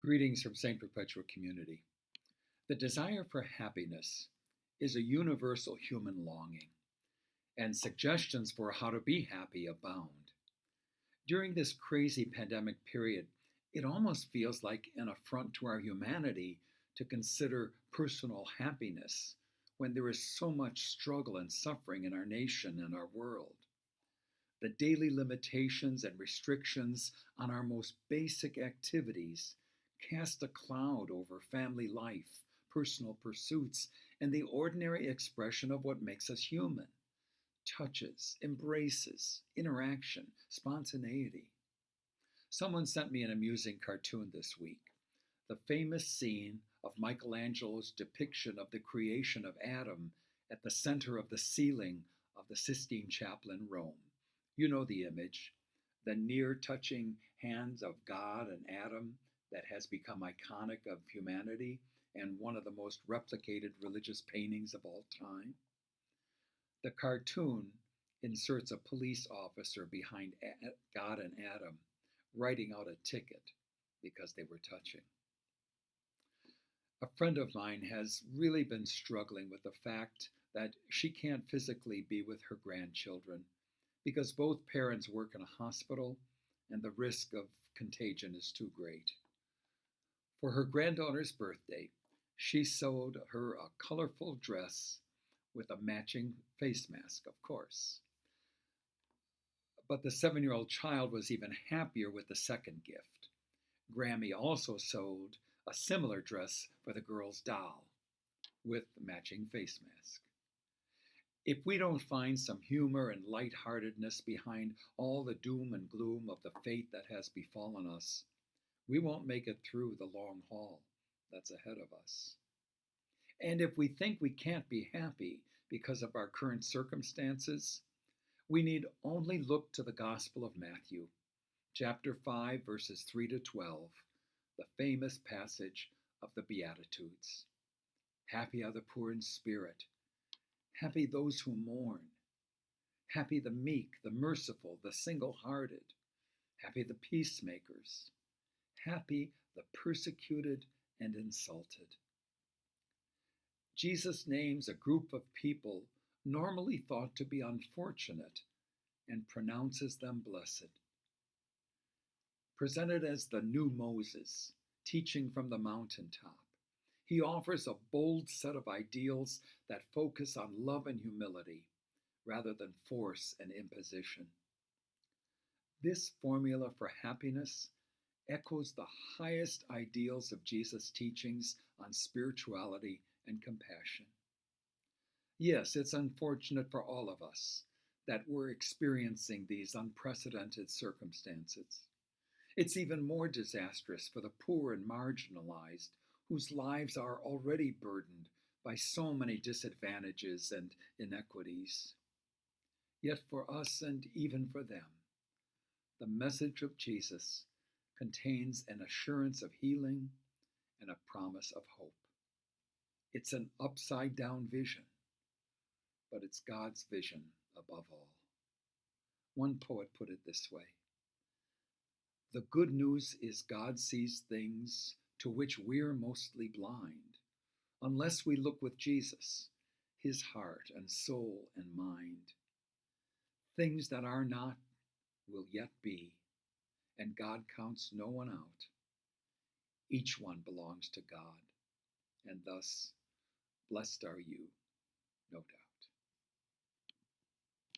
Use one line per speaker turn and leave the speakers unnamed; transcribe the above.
Greetings from St. Perpetua Community. The desire for happiness is a universal human longing, and suggestions for how to be happy abound. During this crazy pandemic period, it almost feels like an affront to our humanity to consider personal happiness when there is so much struggle and suffering in our nation and our world. The daily limitations and restrictions on our most basic activities cast a cloud over family life, personal pursuits, and the ordinary expression of what makes us human: touches, embraces, interaction, spontaneity. Someone sent me an amusing cartoon this week. The famous scene of Michelangelo's depiction of the creation of Adam at the center of the ceiling of the Sistine Chapel in Rome. You know the image, the near touching hands of God and Adam that has become iconic of humanity and one of the most replicated religious paintings of all time. The cartoon inserts a police officer behind God and Adam writing out a ticket because they were touching. A friend of mine has really been struggling with the fact that she can't physically be with her grandchildren because both parents work in a hospital and the risk of contagion is too great. For her granddaughter's birthday, she sewed her a colorful dress with a matching face mask, of course. But the 7-year-old child was even happier with the second gift. Grammy also sewed a similar dress for the girl's doll with the matching face mask. If we don't find some humor and lightheartedness behind all the doom and gloom of the fate that has befallen us, we won't make it through the long haul that's ahead of us. And if we think we can't be happy because of our current circumstances, we need only look to the Gospel of Matthew, chapter 5, verses 3 to 12, the famous passage of the Beatitudes. Happy are the poor in spirit. Happy those who mourn. Happy the meek, the merciful, the single-hearted. Happy the peacemakers. Happy the persecuted and insulted. Jesus names a group of people normally thought to be unfortunate and pronounces them blessed. Presented as the new Moses, teaching from the mountaintop, he offers a bold set of ideals that focus on love and humility rather than force and imposition. This formula for happiness echoes the highest ideals of Jesus' teachings on spirituality and compassion. Yes, it's unfortunate for all of us that we're experiencing these unprecedented circumstances. It's even more disastrous for the poor and marginalized, whose lives are already burdened by so many disadvantages and inequities. Yet for us and even for them, the message of Jesus contains an assurance of healing and a promise of hope. It's an upside-down vision, but it's God's vision above all. One poet put it this way: the good news is God sees things to which we're mostly blind, unless we look with Jesus, his heart and soul and mind. Things that are not will yet be, and God counts no one out. Each one belongs to God, and thus blessed are you, no doubt.